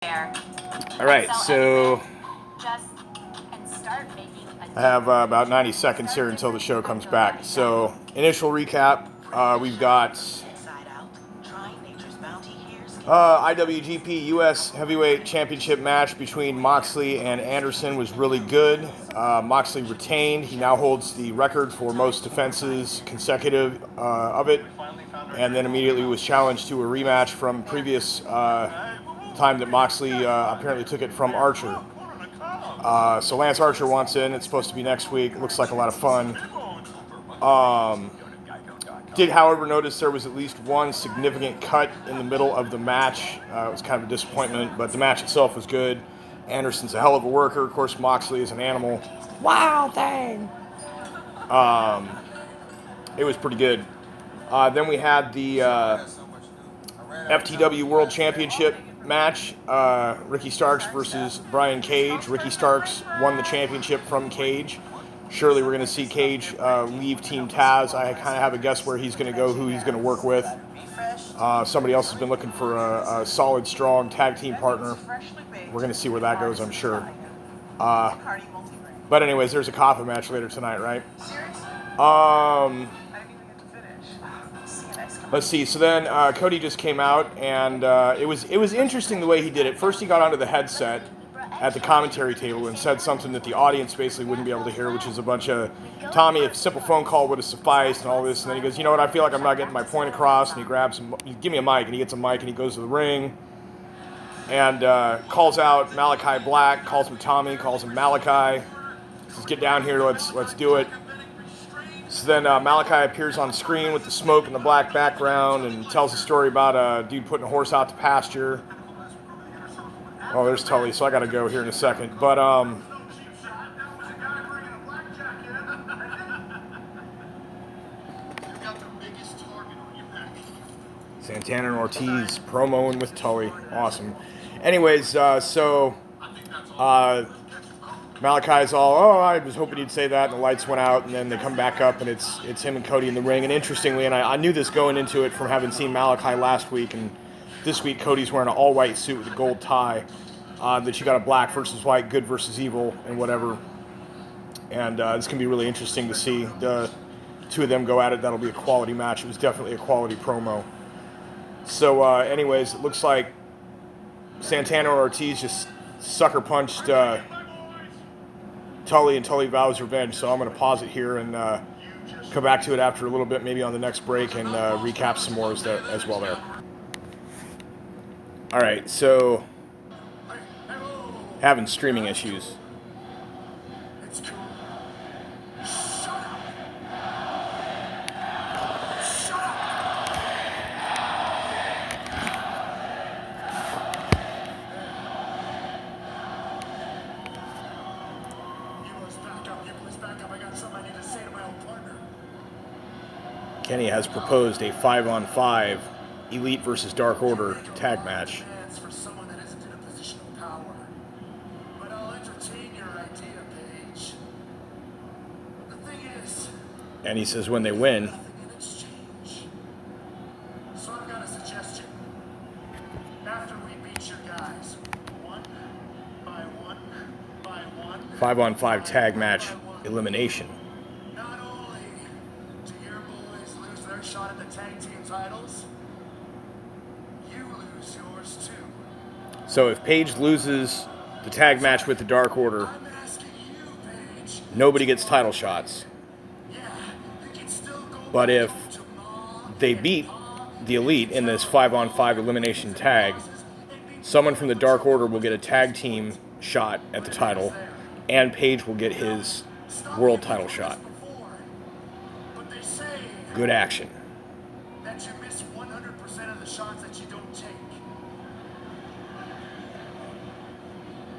All right, so I have about 90 seconds here until the show comes back. So, initial recap, we've got IWGP US Heavyweight Championship match between Moxley and Anderson was really good. Moxley retained. He now holds the record for most defenses consecutive of it, and then immediately was challenged to a rematch from previous time that Moxley apparently took it from Archer. So Lance Archer wants in. It's supposed to be next week. Looks like a lot of fun. Did, however, notice there was at least one significant cut in the middle of the match. It was kind of a disappointment, but the match itself was good. Anderson's a hell of a worker. Of course, Moxley is an animal. Wild thing! It was pretty good. Then we had the FTW World Championship match. Ricky Starks versus Brian Cage. Ricky Starks won the championship from Cage. Surely we're going to see Cage leave Team Taz. I kind of have a guess where he's going to go, who he's going to work with. Somebody else has been looking for a solid, strong tag team partner. We're going to see where that goes, I'm sure. But anyways, there's a coffin match later tonight, right? Let's see. So then Cody just came out, and it was interesting the way he did it. First, he got onto the headset at the commentary table and said something that the audience basically wouldn't be able to hear, which is a bunch of, Tommy, a simple phone call would have sufficed and all this. And then he goes, you know what, I feel like I'm not getting my point across. And he grabs, give me a mic, and he gets a mic, and he goes to the ring and calls out Malachi Black, calls him Tommy, calls him Malachi. Says, get down here, let's do it. So then Malachi appears on screen with the smoke and the black background and tells a story about a dude putting a horse out to pasture. Oh, there's Tully, so I gotta go here in a second. But, Santana and Ortiz promoing with Tully. Awesome. Anyways, Malachi's all, I was hoping he'd say that, and the lights went out, and then they come back up, and it's him and Cody in the ring. And interestingly, and I knew this going into it from having seen Malachi last week, and this week Cody's wearing an all-white suit with a gold tie. That you got a black versus white, good versus evil, and whatever. And it's going to be really interesting to see the two of them go at it. That'll be a quality match. It was definitely a quality promo. So anyways, it looks like Santana and Ortiz just sucker punched Tully, and Tully vows revenge. So I'm going to pause it here and come back to it after a little bit, maybe on the next break, and recap some more as well there. All right, so having streaming issues. Kenny has proposed a 5-on-5 Elite versus Dark Order tag match. And he says when they win, so I've got a suggestion. After we beat your guys, one by one, 5-on-5 tag match elimination. Not only do your boys lose their shot at the tag team titles, you lose yours too. So if Paige loses the tag match with the Dark Order, nobody gets title shots. But if they beat the Elite in this 5-on-5 elimination tag, someone from the Dark Order will get a tag team shot at the title, and Paige will get his world title shot. Good action. That you miss 100% of the shots that you don't take.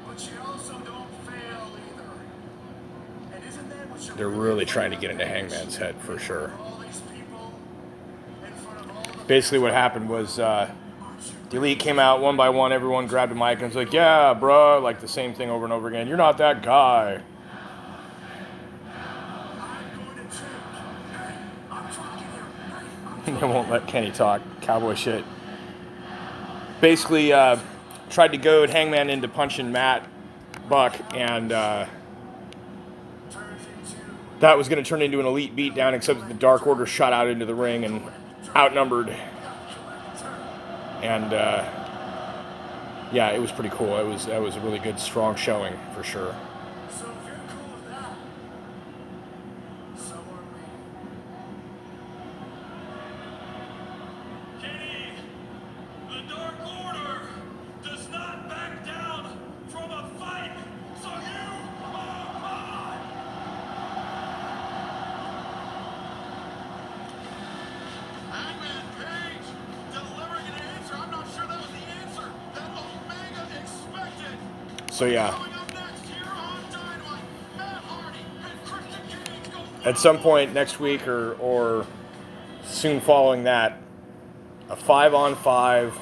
But you also don't fail either. And isn't that what you're... They're really trying to get into Hangman's head for sure. Basically what happened was the Elite came out one by one, everyone grabbed a mic and was like, yeah, bruh, like the same thing over and over again. You're not that guy. They won't let Kenny talk. Cowboy shit. Basically, tried to goad Hangman into punching Matt Buck, and that was going to turn into an elite beatdown, except that the Dark Order shot out into the ring and outnumbered. And yeah, it was pretty cool. That was a really good, strong showing for sure. So yeah, at some point next week or soon following that, a 5-on-5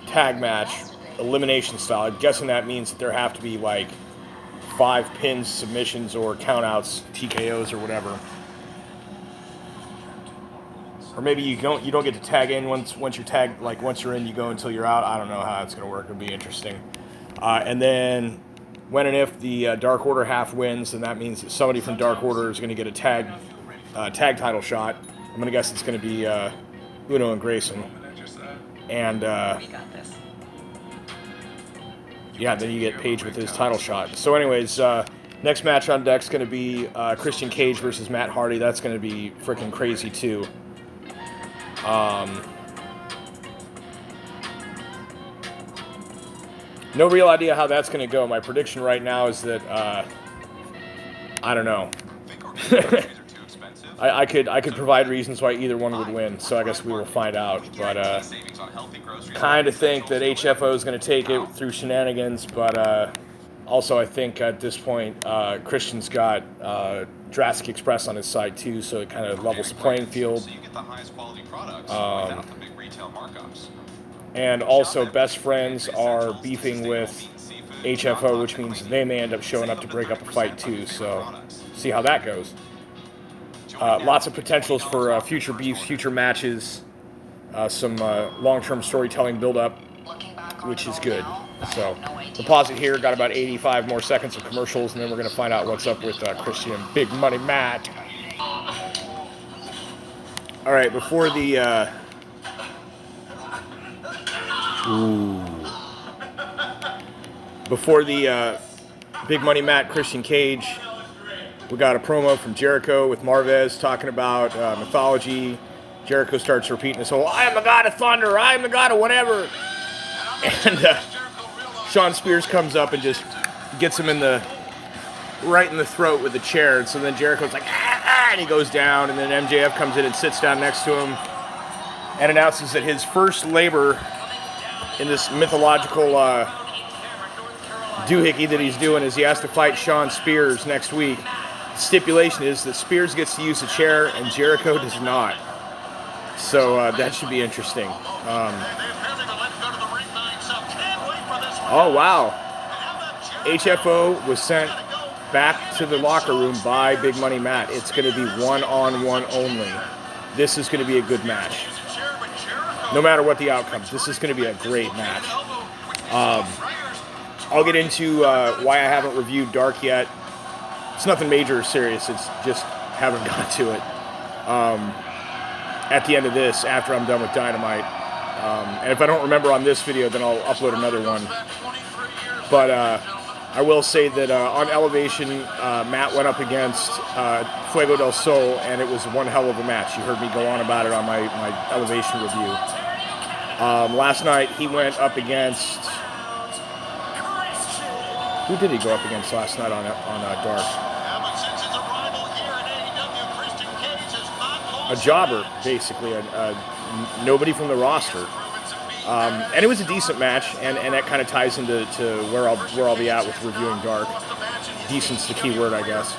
tag match, elimination style. I'm guessing that means that there have to be like 5 pins, submissions, or countouts, TKOs, or whatever. Or maybe you don't get to tag in once you're tagged, like once you're in, you go until you're out. I don't know how that's going to work. It'll be interesting. And then when and if the Dark Order half wins, then that means that somebody from Dark Order is going to get a tag title shot. I'm going to guess it's going to be Uno and Grayson. And yeah, then you get Page with his title shot. So anyways, next match on deck is going to be Christian Cage versus Matt Hardy. That's going to be freaking crazy too. No real idea how that's going to go. My prediction right now is that I don't know. I could provide reasons why either one would win, so I guess we will find out. But kind of think that HFO is going to take it through shenanigans, but also I think at this point Christian's got Jurassic Express on his side too, so it kind of levels the playing field. So you get the highest quality products without the big retail markups. And also, Best Friends are beefing with HFO, which means they may end up showing up to break up a fight too. So, see how that goes. Lots of potentials for future beefs, future matches, some long-term storytelling build-up, which is good. So, we'll pause it here. Got about 85 more seconds of commercials, and then we're going to find out what's up with Christian and Big Money Matt. All right, before the Big Money Matt Christian Cage, we got a promo from Jericho with Marvez talking about mythology. Jericho starts repeating this whole, I am the god of thunder, I am the god of whatever. And Sean Spears comes up and just gets him right in the throat with the chair. And so then Jericho's like, and he goes down. And then MJF comes in and sits down next to him and announces that his first labor in this mythological doohickey that he's doing is he has to fight Sean Spears next week. The stipulation is that Spears gets to use the chair and Jericho does not. So that should be interesting. Oh, wow. HFO was sent back to the locker room by Big Money Matt. It's going to be one-on-one only. This is going to be a good match. No matter what the outcome, this is going to be a great match. I'll get into why I haven't reviewed Dark yet. It's nothing major or serious. It's just haven't got to it. At the end of this, after I'm done with Dynamite. And if I don't remember on this video, then I'll upload another one. But I will say that on Elevation, Matt went up against Fuego del Sol, and it was one hell of a match. You heard me go on about it on my Elevation review. Last night, he went up against... Who did he go up against last night on Dark? A jobber, basically. Nobody from the roster. And it was a decent match, and that kind of ties into where I'll be at with reviewing Dark. Decent's the key word, I guess.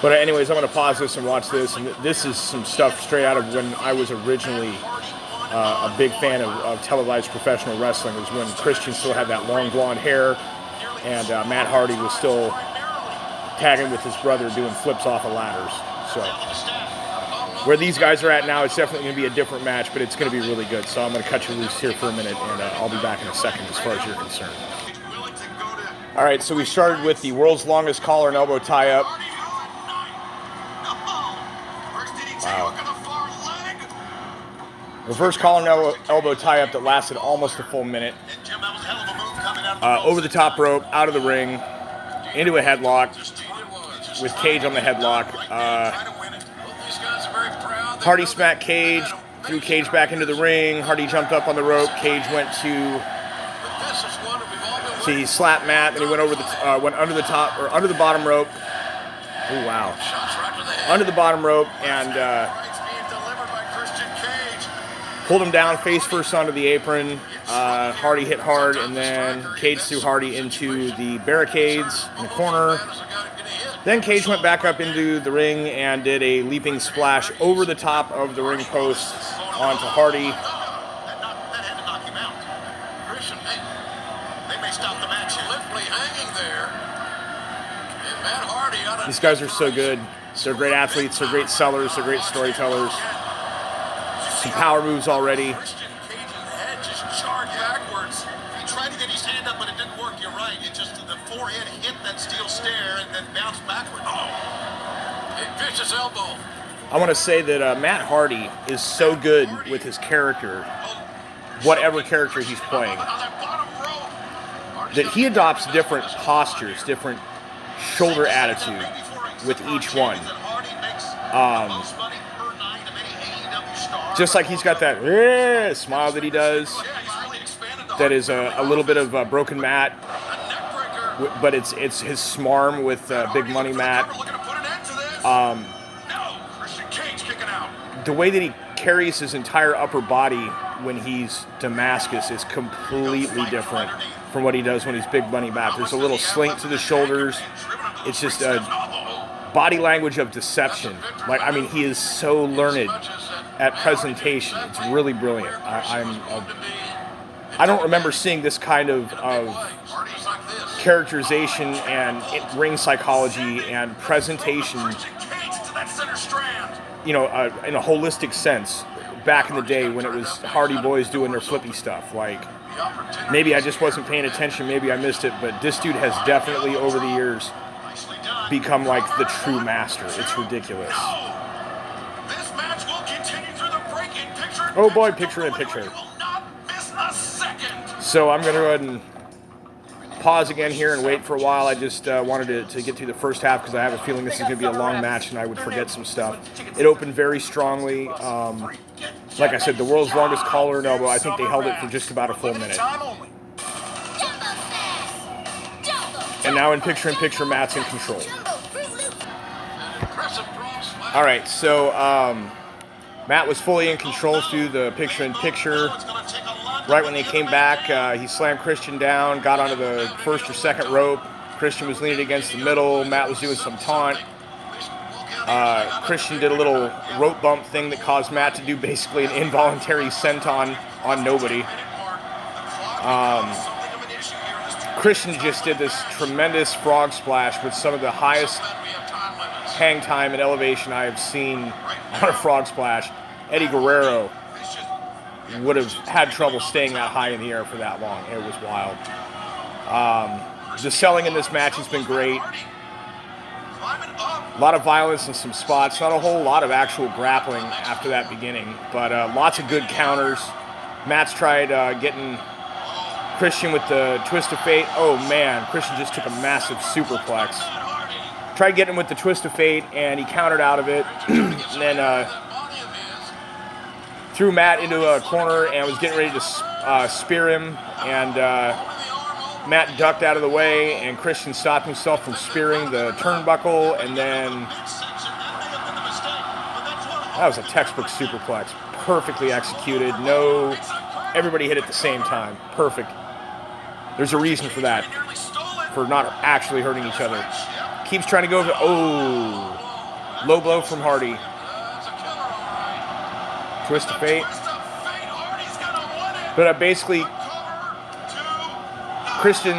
But anyways, I'm going to pause this and watch this, and this is some stuff straight out of when I was originally a big fan of televised professional wrestling. It was when Christian still had that long blonde hair, and Matt Hardy was still tagging with his brother doing flips off of ladders. So Where these guys are at now, it's definitely going to be a different match, but it's going to be really good. So I'm going to cut you loose here for a minute, and I'll be back in a second as far as you're concerned. All right, so we started with the world's longest collar and elbow tie-up. Wow. Reverse collar and elbow tie-up that lasted almost a full minute. Over the top rope, out of the ring, into a headlock, with Cage on the headlock. Hardy smacked Cage, threw Cage back into the ring. Hardy jumped up on the rope. Cage went to he slapped Matt, then he went over the went under the top or under the bottom rope. Oh wow! Under the bottom rope and pulled him down face first onto the apron. Hardy hit hard, and then Cage threw Hardy into the barricades in the corner. Then Cage went back up into the ring and did a leaping splash over the top of the ring post onto Hardy. That had to knock him out. Christian, they may stop the match. Literally hanging there. And Matt Hardy. These guys are so good. They're great athletes. They're great sellers. They're great storytellers. Some power moves already. Christian Cage's head just charged backwards. He tried to get his hand up, but it didn't work. You're right. It just the forehead hit that steel stair and then bounced backwards. Oh, a vicious elbow. I want to say that Matt Hardy is so good with his character, whatever character he's playing, that he adopts different postures, different shoulder attitude with each one. Just like he's got that smile that he does, that is a little bit of Broken Matt, but it's his smarm with Big Money Matt. The way that he carries his entire upper body when he's Damascus is completely different from what he does when he's Big Money Matt. There's a little slink to the shoulders. It's just a body language of deception. Like, I mean, he is so learned at presentation. It's really brilliant. I don't remember seeing this kind of characterization and ring psychology and presentation, you know, in a holistic sense back in the day when it was Hardy Boys doing their flippy stuff. Like, maybe I just wasn't paying attention, maybe I missed it, but this dude has definitely over the years become like the true master. It's ridiculous. Oh boy, picture in picture. So I'm going to go ahead and pause again here and wait for a while. I just wanted to get through the first half because I have a feeling this is going to be a long match and I would forget some stuff. It opened very strongly. Like I said, the world's longest collar and elbow. I think they held it for just about a full minute. And now in picture, Matt's in control. All right, so Matt was fully in control through the picture-in-picture. Right when they came back, he slammed Christian down, got onto the first or second rope. Christian was leaning against the middle. Matt was doing some taunt. Christian did a little rope bump thing that caused Matt to do basically an involuntary senton on nobody. Christian just did this tremendous frog splash with some of the highest hang time and elevation I have seen on a frog splash. Eddie Guerrero would have had trouble staying that high in the air for that long. It was wild. The selling in this match has been great. A lot of violence in some spots. Not a whole lot of actual grappling after that beginning, but lots of good counters. Matt's tried getting Christian with the twist of fate. Oh man, Christian just took a massive superplex. Tried getting him with the twist of fate, and he countered out of it. And then threw Matt into a corner and was getting ready to spear him. And Matt ducked out of the way, and Christian stopped himself from spearing the turnbuckle. And then that was a textbook superplex. Perfectly executed. No, everybody hit at the same time. Perfect. There's a reason for that, for not actually hurting each other. Keeps trying to go over. Oh, low blow from Hardy. Twist of fate. But basically, Christian.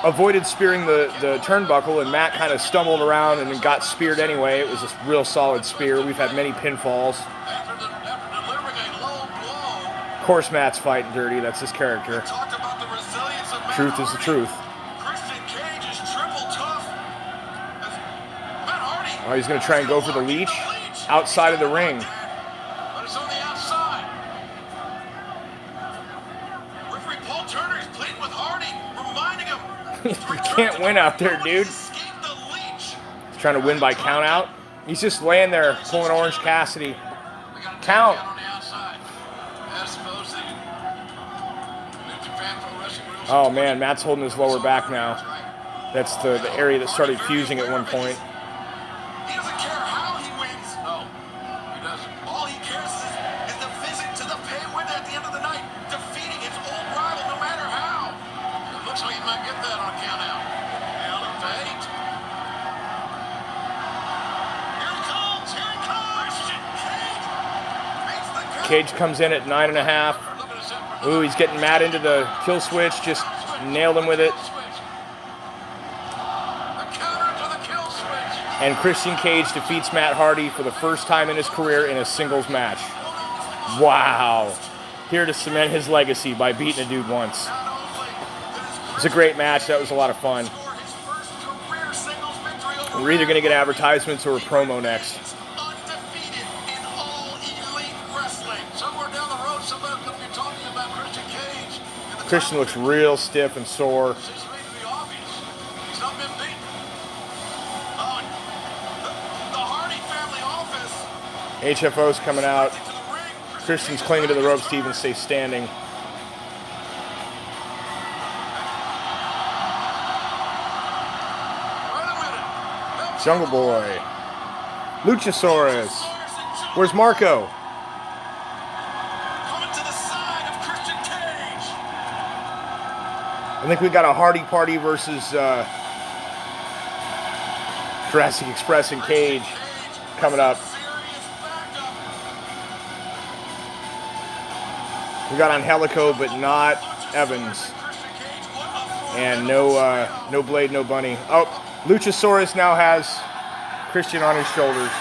avoided spearing the turnbuckle, and Matt kind of stumbled around and got speared anyway. It was a real solid spear. We've had many pinfalls. After delivering a low blow. Of course, Matt's fighting dirty. That's his character. Talked about the resilience of Matt Truth is the truth. Christian Cage is triple tough. Matt Hardy. Oh, he's going to try and go for the leech outside of the ring. But it's on the outside. Referee Paul Turner is pleading with Hardy, reminding him. You can't win out there, dude. He's trying to win by count out. He's just laying there pulling Orange Cassidy. Count. Oh man, Matt's holding his lower back now. That's the area that started fusing at one point. He doesn't care how he wins. No, he doesn't. All he cares is the visit to the pay win at the end of the night, defeating his old rival no matter how. It looks like he might get that on a count out. Elevate. Here he comes. Here he comes. Christian Cage makes the count. Cage comes in at 9.5. Ooh, he's getting Matt into the kill switch. Just nailed him with it. And Christian Cage defeats Matt Hardy for the first time in his career in a singles match. Wow. Here to cement his legacy by beating a dude once. It was a great match. That was a lot of fun. We're either going to get advertisements or a promo next. Christian looks real stiff and sore. HFO's coming out. Christian's clinging to the ropes to even stay standing. Jungle Boy. Luchasaurus. Where's Marco? I think we got a Hardy Party versus Jurassic Express and Cage coming up. We got Angelico, but not Evans. And no Blade, no Bunny. Oh, Luchasaurus now has Christian on his shoulders.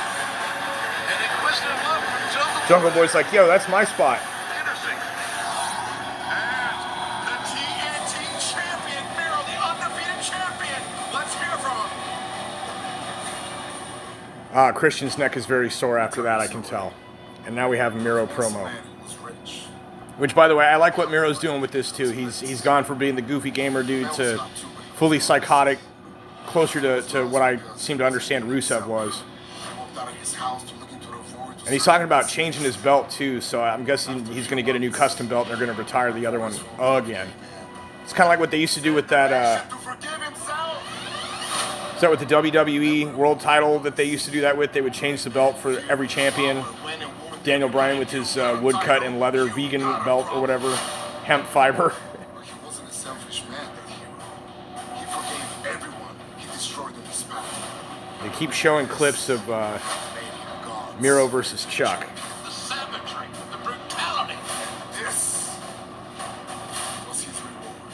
Jungle Boy's like, yo, that's my spot. Christian's neck is very sore after that, I can tell. And now we have a Miro promo. Which, by the way, I like what Miro's doing with this, too. He's gone from being the goofy gamer dude to fully psychotic, closer to what I seem to understand Rusev was. And he's talking about changing his belt, too, so I'm guessing he's going to get a new custom belt and they're going to retire the other one again. It's kind of like what they used to do with that... Is that with the WWE World title that they used to do that with? They would change the belt for every champion. Daniel Bryan with his woodcut and leather vegan belt or whatever, hemp fiber. He wasn't a selfish man, that hero. He forgave everyone he destroyed on his path. They keep showing clips of Miro versus Chuck. The savagery, the brutality. This was his reward.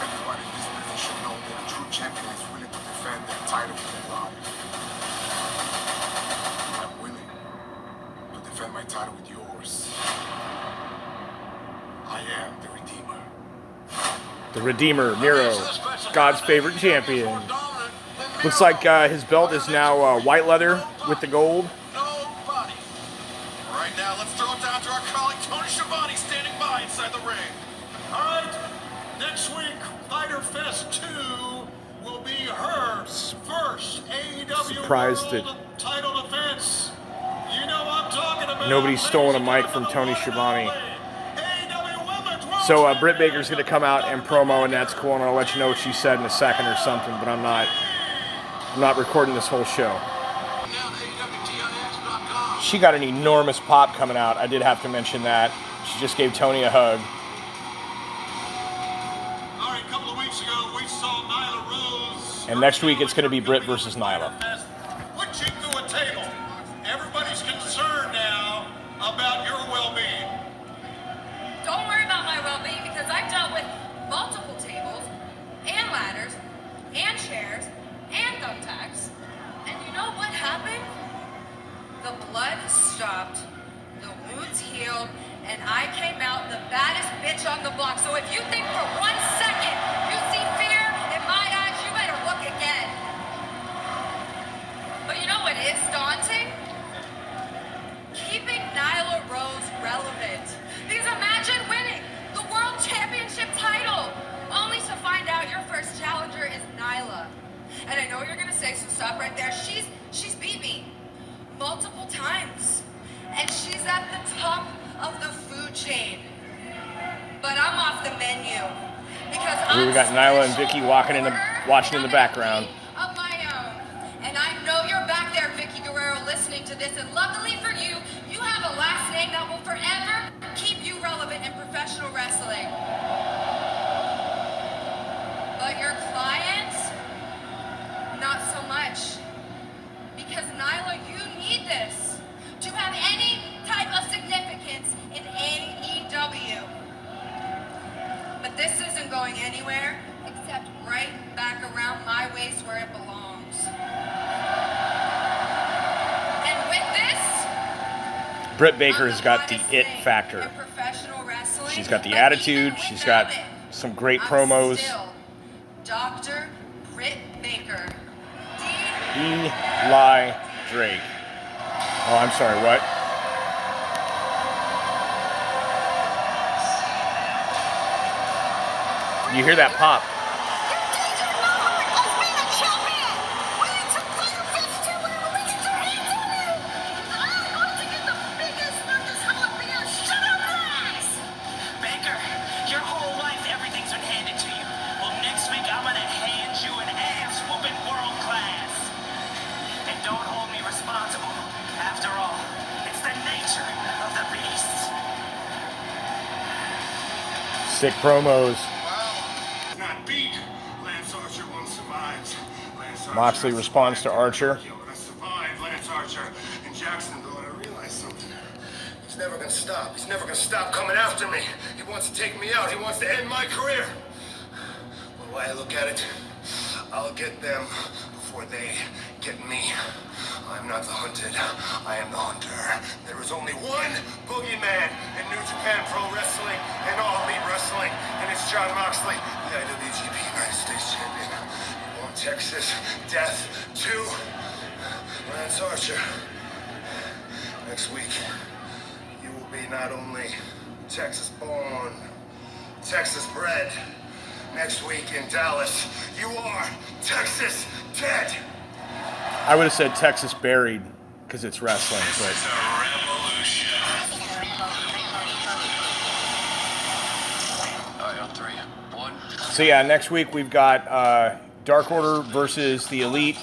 Everyone in this position knows that a true champion is willing to defend their title with their lives. I'm willing to defend my title with yours. I am the Redeemer. The Redeemer, Miro, God's favorite champion. Looks like his belt is now white leather with the gold. Nobody. Right now, let's throw it down to our colleague Tony Schiavone standing by inside the ring. All right, next week, Fighter Fest 2 will be her first AEW Surprised World that title defense. You know I'm talking about. nobody's stolen a mic from Tony Schiavone. So Britt Baker's going to come out and promo, and that's cool, and I'll let you know what she said in a second or something, but I'm not recording this whole show. She got an enormous pop coming out. I did have to mention that. She just gave Tony a hug. All right, a couple of weeks ago, we saw Nyla Rose. And next week, it's going to be Britt versus Nyla. Switching to a table. Everybody's concerned now about your well-being. Don't worry about my well-being because I've dealt with multiple tables and and chairs and thumbtacks. And you know what happened? The blood stopped, the wounds healed, and I came out the baddest bitch on the block. So if you think for 1 second you see fear in my eyes, you better look again. But you know what is daunting? Keeping Nyla Rose relevant. Because imagine winning the World Championship title, only to find out your first challenger is Nyla. And I know you're gonna say, so stop right there. She's beat me multiple times. And she's at the top of the food chain. But I'm off the menu. Because Here we got Nyla and Vicky watching in the background. Of my own. And I know you're back there, Vicky Guerrero, listening to this. And luckily for you, you have a last name that will forever keep you relevant in professional wrestling. But your client, not so much. Because Nyla, you need this to have any type of significance in AEW. But this isn't going anywhere except right back around my waist where it belongs. And with this, Britt Baker has got the it factor. She's got the attitude. She's got some great promos. Dr. Britt Baker. Eli Drake. Oh, I'm sorry, what? You hear that pop? Baker, your whole life everything's been handed to you. Well, next week I'm gonna hand you an ass-whooping world class. And don't hold me responsible. After all, it's the nature of the beast. Sick promos. Not beat. Lance Archer won't survive. Moxley responds to Archer. I survived Lance Archer in Jacksonville, and I realized something. He's never gonna stop. He's never gonna stop coming after me. He wants to take me out. He wants to end my career. But the way I look at it, I'll get them before they get me. I'm not the hunted. I am the hunter. There is only one boogeyman in New Japan Pro Wrestling and All Elite Wrestling, and it's Jon Moxley, the IWGP United States Champion. You want Texas Death 2? Lance Archer. Next week, you will be not only Texas born, Texas bred. Next week in Dallas, you are Texas dead. I would have said Texas buried because it's wrestling, but It's a revolution. All right, on 3, 1. so yeah, next week we've got Dark Order versus the Elite,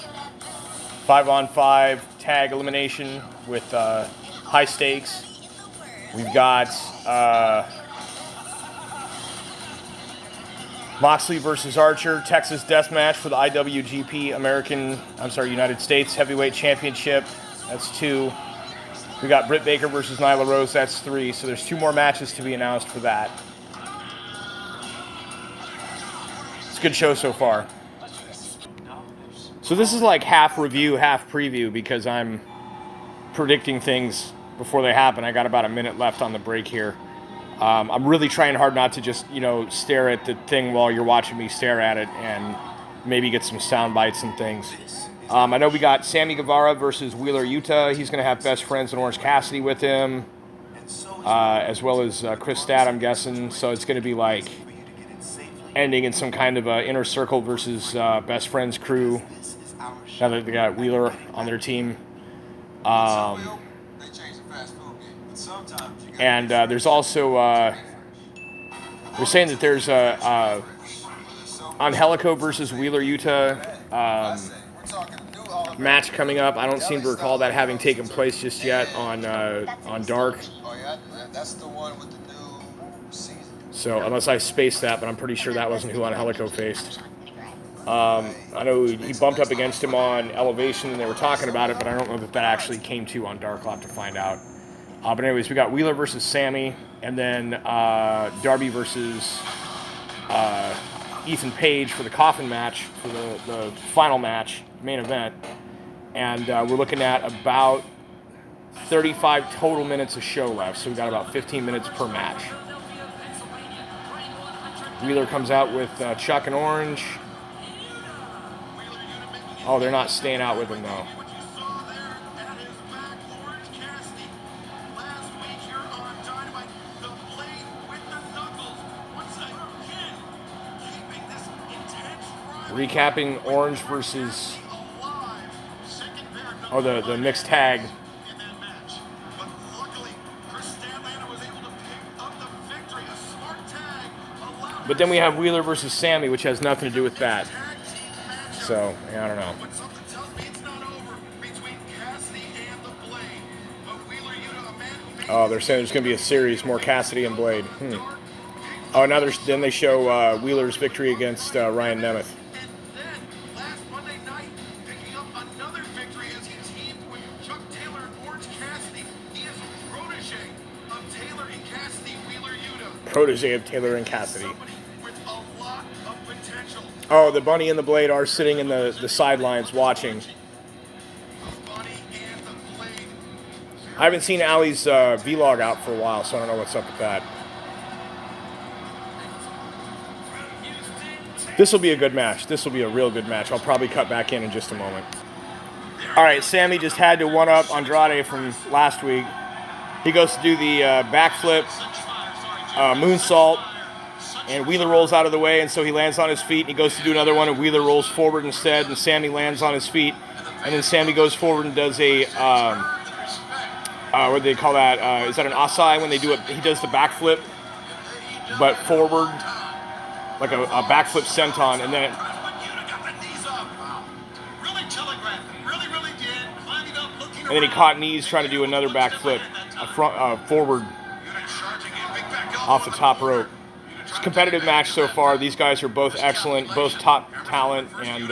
5-on-5 tag elimination with high stakes. We've got Moxley versus Archer, Texas Death Match for the IWGP United States Heavyweight Championship. That's 2. We got Britt Baker versus Nyla Rose. That's 3. So there's 2 more matches to be announced for that. It's a good show so far. So this is like half review, half preview because I'm predicting things before they happen. I got about a minute left on the break here. I'm really trying hard not to just, stare at the thing while you're watching me stare at it and maybe get some sound bites and things. I know we got Sammy Guevara versus Wheeler Yuta. He's going to have Best Friends and Orange Cassidy with him, as well as Chris Stat, I'm guessing. So it's going to be like ending in some kind of Inner Circle versus Best Friends crew. Now that they got Wheeler on their team. And there's also, they're saying that there's Angelico versus Wheeler Yuta match coming up. I don't seem to recall that having taken place just yet on Dark. Oh yeah, that's the one with the new season. So unless I spaced that, but I'm pretty sure that wasn't who Angelico faced. I know he bumped up against him on Elevation and they were talking about it, but I don't know that that actually came to on Dark. I'll have to find out. But anyways, we got Wheeler versus Sammy, and then Darby versus Ethan Page for the coffin match, for the final match, main event. And we're looking at about 35 total minutes of show left, so we've got about 15 minutes per match. Wheeler comes out with Chuck and Orange. Oh, they're not staying out with him, though. Recapping Orange versus... Oh, the mixed tag. But then we have Wheeler versus Sammy, which has nothing to do with that. So, I don't know. Oh, they're saying there's going to be a series, more Cassidy and Blade. Oh, now then they show Wheeler's victory against Ryan Nemeth. Protege of Taylor and Cassidy. Oh, the Bunny and the Blade are sitting in the sidelines watching. I haven't seen Allie's vlog out for a while, so I don't know what's up with that. This will be a good match. This will be a real good match. I'll probably cut back in just a moment. All right, Sammy just had to one-up Andrade from last week. He goes to do the backflip, moonsault, and Wheeler rolls out of the way, and so he lands on his feet, and he goes to do another one, and Wheeler rolls forward instead, and Sammy lands on his feet, and then Sammy goes forward and does a, what do they call that? Is that an Asai when they do it? He does the backflip, but forward, like a backflip senton, and then he caught knees trying to do another backflip, forward off the top rope. It's a competitive match so far. These guys are both excellent, both top talent, and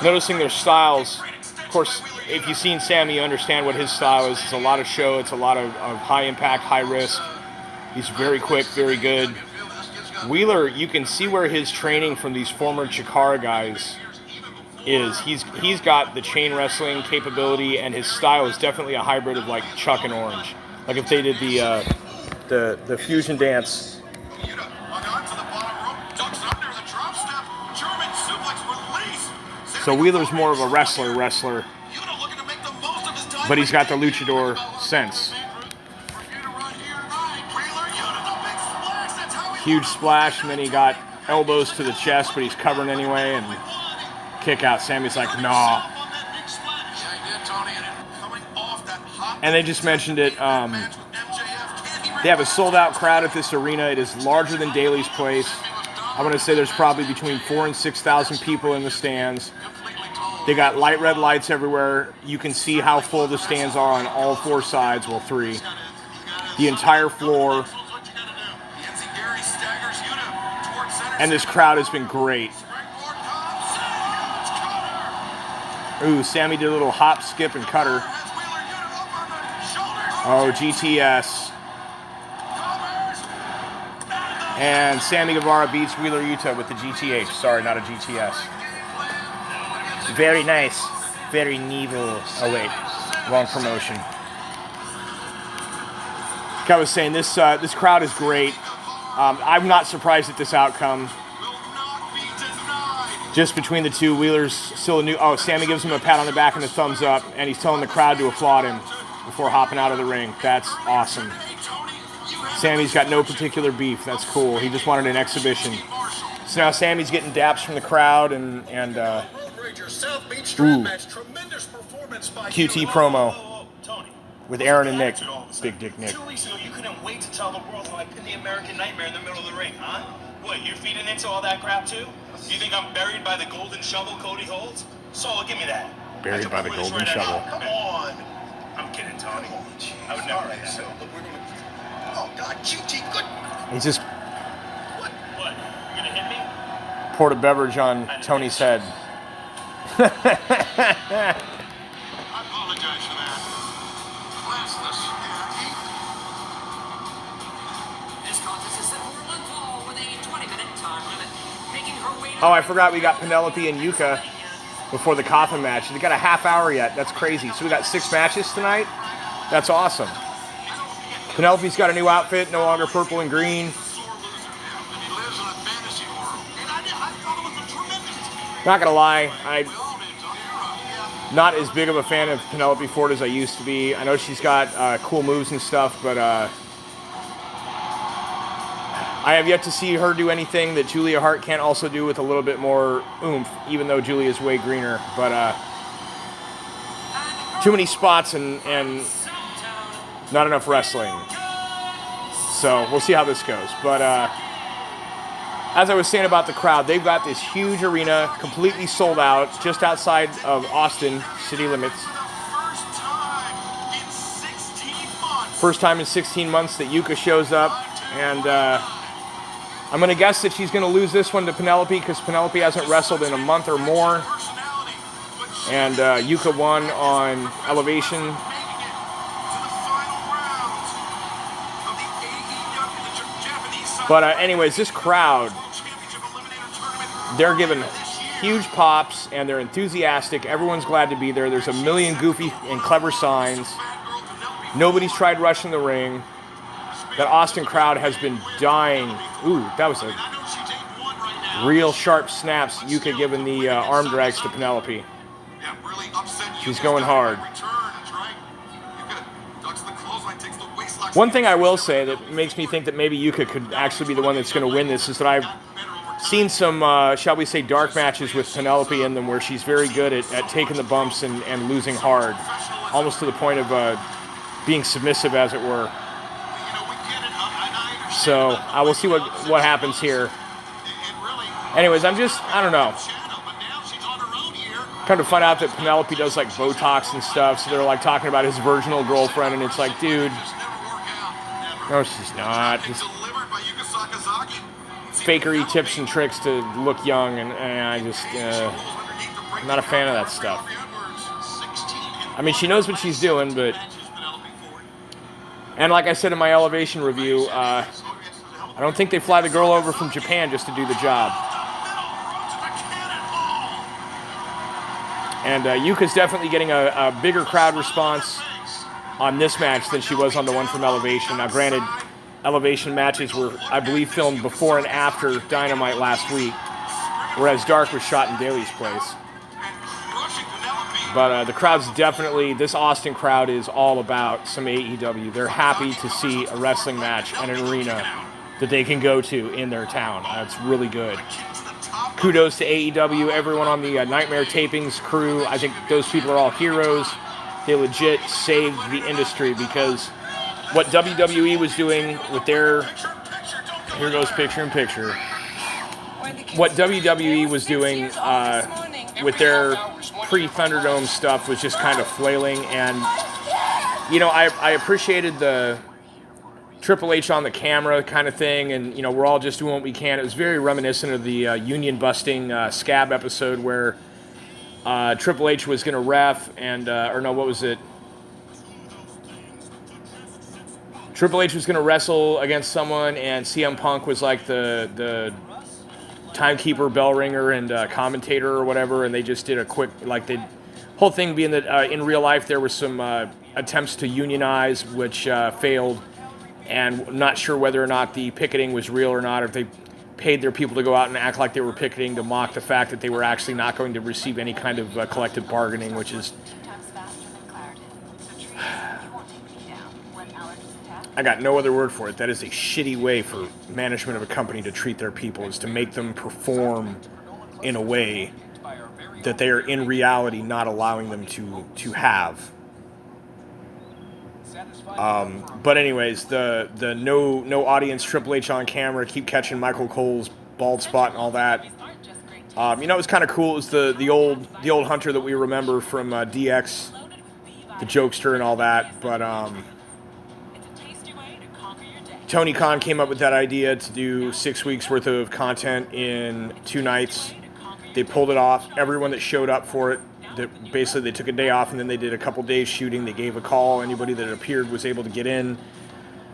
noticing their styles. Of course, if you've seen Sammy, you understand what his style is. It's a lot of show. It's a lot of high impact, high risk. He's very quick, very good. Wheeler, you can see where his training from these former Chikara guys is. He's got the chain wrestling capability, and his style is definitely a hybrid of like Chuck and Orange. Like if they did the fusion dance. So Wheeler's more of a wrestler, but he's got the luchador sense. Huge splash, and then he got elbows to the chest, but he's covering anyway, and kick out. Sammy's like, nah. And they just mentioned it. They have a sold-out crowd at this arena. It is larger than Daly's Place. I'm going to say there's probably between 4,000 and 6,000 people in the stands. They got light red lights everywhere. You can see how full the stands are on all four sides. Well, three. The entire floor. And this crowd has been great. Ooh, Sammy did a little hop, skip, and cutter. Oh, GTS. And Sammy Guevara beats Wheeler Yuta with the GTH. Sorry, not a GTS. Very nice. Very Neville. Oh, wait. Wrong promotion. Like I was saying, this crowd is great. I'm not surprised at this outcome. Just between the two, Wheeler's still a new... Oh, Sammy gives him a pat on the back and a thumbs up, and he's telling the crowd to applaud him before hopping out of the ring. That's awesome. Sammy's got no particular beef. That's cool. He just wanted an exhibition. So now Sammy's getting daps from the crowd and QT promo with Aaron and Nick. Big Dick Nick. 2 weeks ago, you couldn't wait to tell the world how I pinned the American Nightmare in the middle of the ring, huh? What, you're feeding into all that crap too? You think I'm buried by the golden shovel Cody holds? Solo, give me that. Buried by the golden shovel. Come on. I'm kidding, Tony. I would never do that. Oh, God, QT, good. He just What? You're going to hit me? poured a beverage on Tony's head. I apologize for that. Classless. This contest is set for one fall with a 20-minute time limit. Oh, I forgot we got Penelope and Yuka before the coffin match. They got a half hour yet. That's crazy. So we got 6 matches tonight. That's awesome. Penelope's got a new outfit, no longer purple and green. Not gonna lie, I'm not as big of a fan of Penelope Ford as I used to be. I know she's got cool moves and stuff, but I have yet to see her do anything that Julia Hart can't also do with a little bit more oomph, even though Julia's way greener. But too many spots and not enough wrestling. So we'll see how this goes. But as I was saying about the crowd, they've got this huge arena completely sold out just outside of Austin city limits. First time in 16 months that Yuka shows up. And I'm going to guess that she's going to lose this one to Penelope because Penelope hasn't wrestled in a month or more. And Yuka won on Elevation. But anyways, this crowd, they're giving huge pops and they're enthusiastic. Everyone's glad to be there. There's a million goofy and clever signs. Nobody's tried rushing the ring. That Austin crowd has been dying. Ooh, that was a real sharp snaps. Yuka giving the arm drags to Penelope. She's going hard. One thing I will say that makes me think that maybe Yuka could actually be the one that's going to win this is that I've seen some, shall we say, dark matches with Penelope in them where she's very good at taking the bumps and losing hard, almost to the point of being submissive, as it were. So I will see what happens here. Anyways, I don't know. Come to find out that Penelope does like Botox and stuff, so they're like talking about his virginal girlfriend, and it's like, dude, no, she's not. Just fakery tips and tricks to look young, and I just, I'm not a fan of that stuff. I mean, she knows what she's doing, but... And like I said in my Elevation review, I don't think they fly the girl over from Japan just to do the job. And Yuka's definitely getting a bigger crowd response on this match than she was on the one from Elevation. Now, granted, Elevation matches were, I believe, filmed before and after Dynamite last week, whereas Dark was shot in Daly's place. But the crowd's definitely, this Austin crowd is all about some AEW. They're happy to see a wrestling match at an arena that they can go to in their town. It's really good. Kudos to AEW, everyone on the Nightmare Tapings crew. I think those people are all heroes. They legit saved the industry because what WWE was doing with their... Here goes picture-in-picture. What WWE was doing with their pre-Thunderdome stuff was just kind of flailing. And, you know, I appreciated the Triple H on the camera kind of thing. And, you know, we're all just doing what we can. It was very reminiscent of the union-busting Scab episode where... Triple H was going to ref, and or no, what was it? Triple H was going to wrestle against someone, and CM Punk was like the timekeeper, bell ringer, and commentator or whatever, and they just did a quick, like, the whole thing being that in real life there was some attempts to unionize, which failed, and I'm not sure whether or not the picketing was real or not, or if they paid their people to go out and act like they were picketing to mock the fact that they were actually not going to receive any kind of collective bargaining, which is... I got no other word for it. That is a shitty way for management of a company to treat their people, is to make them perform in a way that they are in reality not allowing them to have. But anyways, the no audience Triple H on camera, keep catching Michael Cole's bald spot and all that. You know, it was kind of cool. It was the old Hunter that we remember from DX, the jokester and all that. But Tony Khan came up with that idea to do 6 weeks worth of content in 2 nights. They pulled it off. Everyone that showed up for it, basically they took a day off and then they did a couple days shooting. They gave a call. Anybody that appeared was able to get in.